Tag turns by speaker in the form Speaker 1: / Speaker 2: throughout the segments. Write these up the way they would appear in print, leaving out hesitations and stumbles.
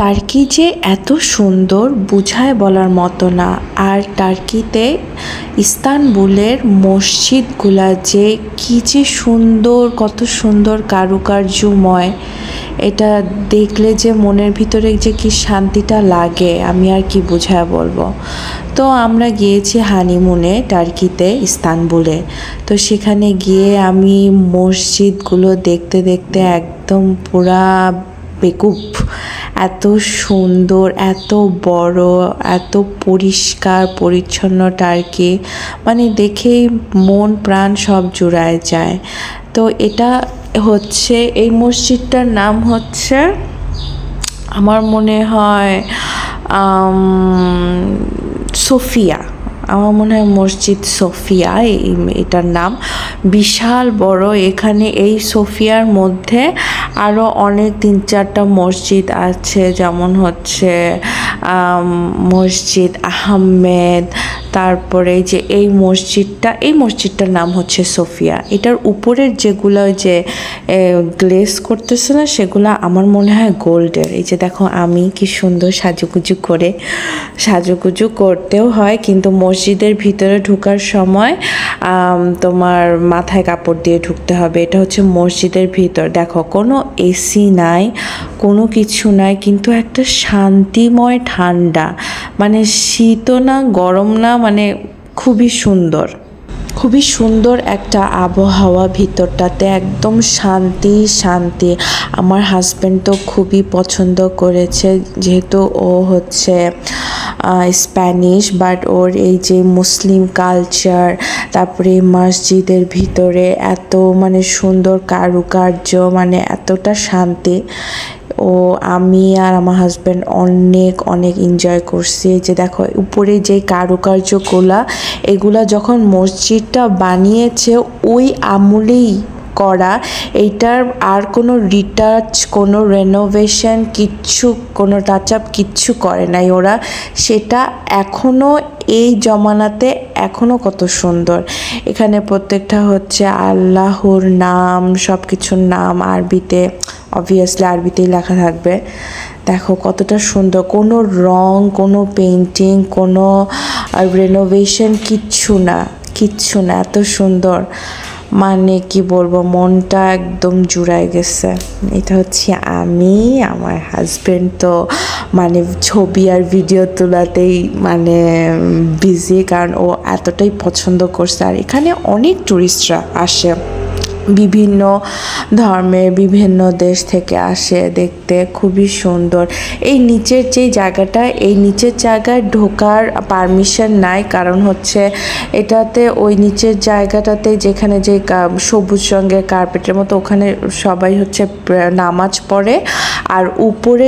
Speaker 1: Turkey যে এত সুন্দর বুঝায় বলার মতো না। আর টার্কিতে ইস্তানবুলের মসজিদগুলা যে কী যে সুন্দর, কত সুন্দর কারুকার্যময়, এটা দেখলে যে মনের ভিতরে যে কি শান্তিটা লাগে আমি আর কি বুঝায় বলবো। তো আমরা গিয়েছি হানিমুনে টার্কিতে, ইস্তানবুলে। তো সেখানে গিয়ে আমি মসজিদগুলো দেখতে দেখতে একদম পুরা বেকুব। এত সুন্দর, এত বড়, এত পরিষ্কার পরিচ্ছন্ন টার্কি, মানে দেখেই মন প্রাণ সব জুড়ায় যায়। তো এটা হচ্ছে, এই মসজিদটার নাম হচ্ছে, আমার মনে হয় সোফিয়া, আমার মনে হয় মসজিদ সোফিয়া এটার নাম। বিশাল বড়। এখানে এই সোফিয়ার মধ্যে আরও অনেক 3-4টা মসজিদ আছে, যেমন হচ্ছে মসজিদ আহমেদ। তারপরে যে এই মসজিদটার নাম হচ্ছে সোফিয়া। এটার উপরের যেগুলো যে গ্লেজ করতেছে না, সেগুলো আমার মনে হয় গোল্ডের। এই যে দেখো আমি কি সুন্দর সাজুগুজু করতেও হয়, কিন্তু মসজিদের ভিতরে ঢোকার সময় তোমার মাথায় কাপড় দিয়ে ঢুকতে হবে। এটা হচ্ছে মসজিদের ভিতর। দেখো কোনো এসি নাই, কোনো কিছু নাই, কিন্তু একটা শান্তিময় ঠান্ডা, মানে শীতও না গরম না, মানে খুবই সুন্দর একটা আবহাওয়া ভিতরটাতে, একদম শান্তি। আমার হাজব্যান্ড তো খুবই পছন্দ করেছে, যেহেতু ও হচ্ছে স্প্যানিশ, বাট ওর এই যে মুসলিম কালচার, তারপরে মসজিদের ভিতরে এত মানে সুন্দর কারুকার্য, মানে এতটা শান্তি। আমি আর আমার হাজব্যান্ড অনেক এনজয় করছি। যে দেখো উপরে যে কারুকার্যগুলা, এগুলা যখন মসজিদটা বানিয়েছে ওই আমলেই করা। এইটার আর কোনো রিটাচ, কোনো রেনোভেশন কিচ্ছু, কোনো টাচ আপ কিচ্ছু করে নাই ওরা। সেটা এখনও এই জমানাতে এখনও কত সুন্দর। এখানে প্রত্যেকটা হচ্ছে আল্লাহর নাম, সব কিছুর নাম আরবিতে, অবভিয়াসলি আরবিতেই লেখা থাকবে। দেখো কতটা সুন্দর, কোনো রং, কোনো পেইন্টিং, কোনো রেনোভেশন কিচ্ছু না, এত সুন্দর, মানে কি বলবো, মনটা একদম জুড়ায় গেছে। এটা হচ্ছে আমি, আমার হাজব্যান্ড তো মানে ছবি আর ভিডিও তোলাতেই মানে বিজি, কারণ ও এতটাই পছন্দ করছে। আর এখানে অনেক টুরিস্টরা আসে, বিভিন্ন ধর্মের, বিভিন্ন দেশ থেকে আসে দেখতে। খুবই সুন্দর। এই নিচের জায়গায় ঢোকার পারমিশন নাই, কারণ হচ্ছে এটাতে ওই নিচের জায়গাটাতে যেখানে যে সবুজ রঙের কার্পেটের মতো, ওখানে সবাই হচ্ছে নামাজ পড়ে। আর উপরে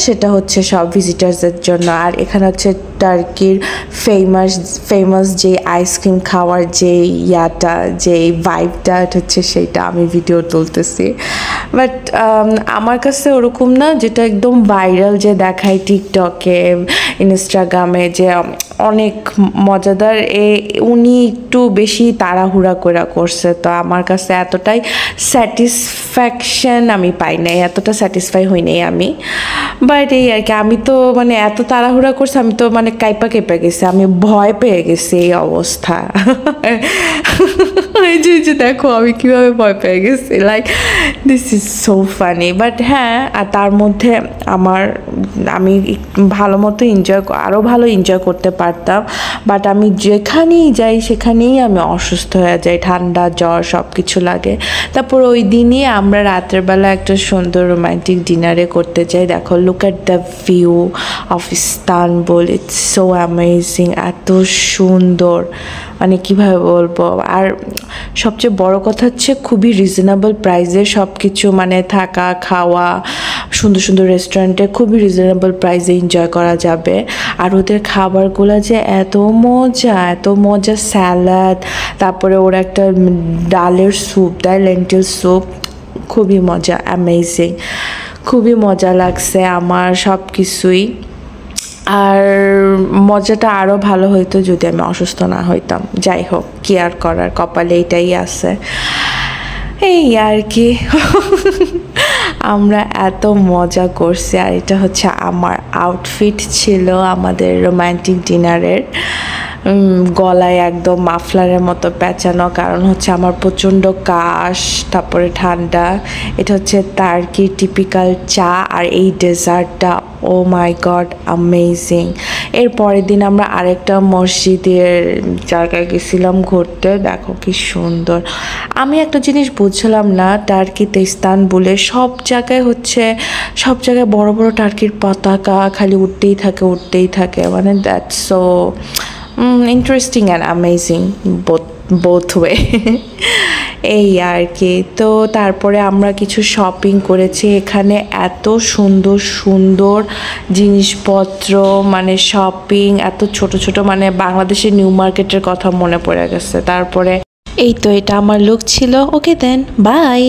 Speaker 1: সেটা হচ্ছে সব ভিজিটার্সদের জন্য। আর এখানে হচ্ছে টার্কির ফেমাস যে আইসক্রিম খাওয়ার যে যে ভাইবটা হচ্ছে, সেটা আমি ভিডিও তুলতেছি। বাট আমার কাছে ওরকম না, যেটা একদম ভাইরাল যে দেখায় টিকটকে, ইনস্টাগ্রামে, যে অনেক মজাদার। উনি একটু বেশি তাড়াহুড়া করছে, তো আমার কাছে এতটাই স্যাটিসফ্যাকশন আমি পাই নাই, এতটা স্যাটিসফাই হই নাই আমি। বাট এই আর কি, আমি তো মানে এত তাড়াহুড়া করছে, আমি তো মানে কাইপা গেছি, আমি ভয় পেয়ে গেছি এই অবস্থা। এই যে দেখো আমি কীভাবে ভয় পেয়ে গেছি, like this is so funny. But হ্যাঁ, আর তার মধ্যে আমি ভালো মতো আরও ভালো এনজয় করতে পারতাম। বাট আমি যেখানেই যাই সেখানেই আমি অসুস্থ হয়ে যাই, ঠান্ডা জ্বর সব কিছু লাগে। তারপর ওই দিনই আমরা রাতের বেলা একটা সুন্দর রোমান্টিক ডিনারে করতে যাই। দেখো, look at the view of Istanbul, it's so amazing, এত সুন্দর, মানে কীভাবে বলবো। আর সবচেয়ে বড় কথা হচ্ছে খুবই রিজনেবল প্রাইসে সব কিছু, মানে থাকা খাওয়া, সুন্দর রেস্টুরেন্টে খুবই রিজনেবল প্রাইসে এনজয় করা যাবে। আর ওদের খাবারগুলো যে এত মজা, স্যালাড, তারপরে ওরা একটা ডালের স্যুপ দেয়, লেন্টিল স্যুপ, খুবই মজা, অ্যামেজিং, খুবই মজা লাগছে আমার সব কিছুই। আর মজাটা আরও ভালো হইতো যদি আমি অসুস্থ না হইতাম। যাই হোক, কি আর করার, কপালে এটাই আছে, এই আর কি। আমরা এত মজা করছি। আর এটা হচ্ছে আমার আউটফিট ছিল আমাদের রোমান্টিক ডিনারের। গলায় একদম মাফলারের মতো পেঁচানো, কারণ হচ্ছে আমার প্রচণ্ড কাশ, তারপরে ঠান্ডা। এটা হচ্ছে টার্কির টিপিক্যাল চা আর এই ডেজার্টটা, ও মাই গড অ্যামেজিং। এর পরের দিন আমরা আরেকটা মসজিদের জায়গায় গেছিলাম ঘুরতে। দেখো কি সুন্দর। আমি একটা জিনিস বুঝলাম না, টার্কিতে ইস্তানবুলে সব জায়গায় বড় বড় টার্কির পতাকা খালি উঠতেই থাকে, মানে that's so interesting and amazing both way. এই আর কি। তো তারপরে আমরা কিছু শপিং করেছি এখানে, এত সুন্দর সুন্দর জিনিসপত্র, মানে শপিং এত ছোট ছোট, মানে বাংলাদেশের নিউ মার্কেটের কথা মনে পড়ে গেছে। তারপরে এই তো এটা আমার লুক ছিল। ওকে দেন, বাই।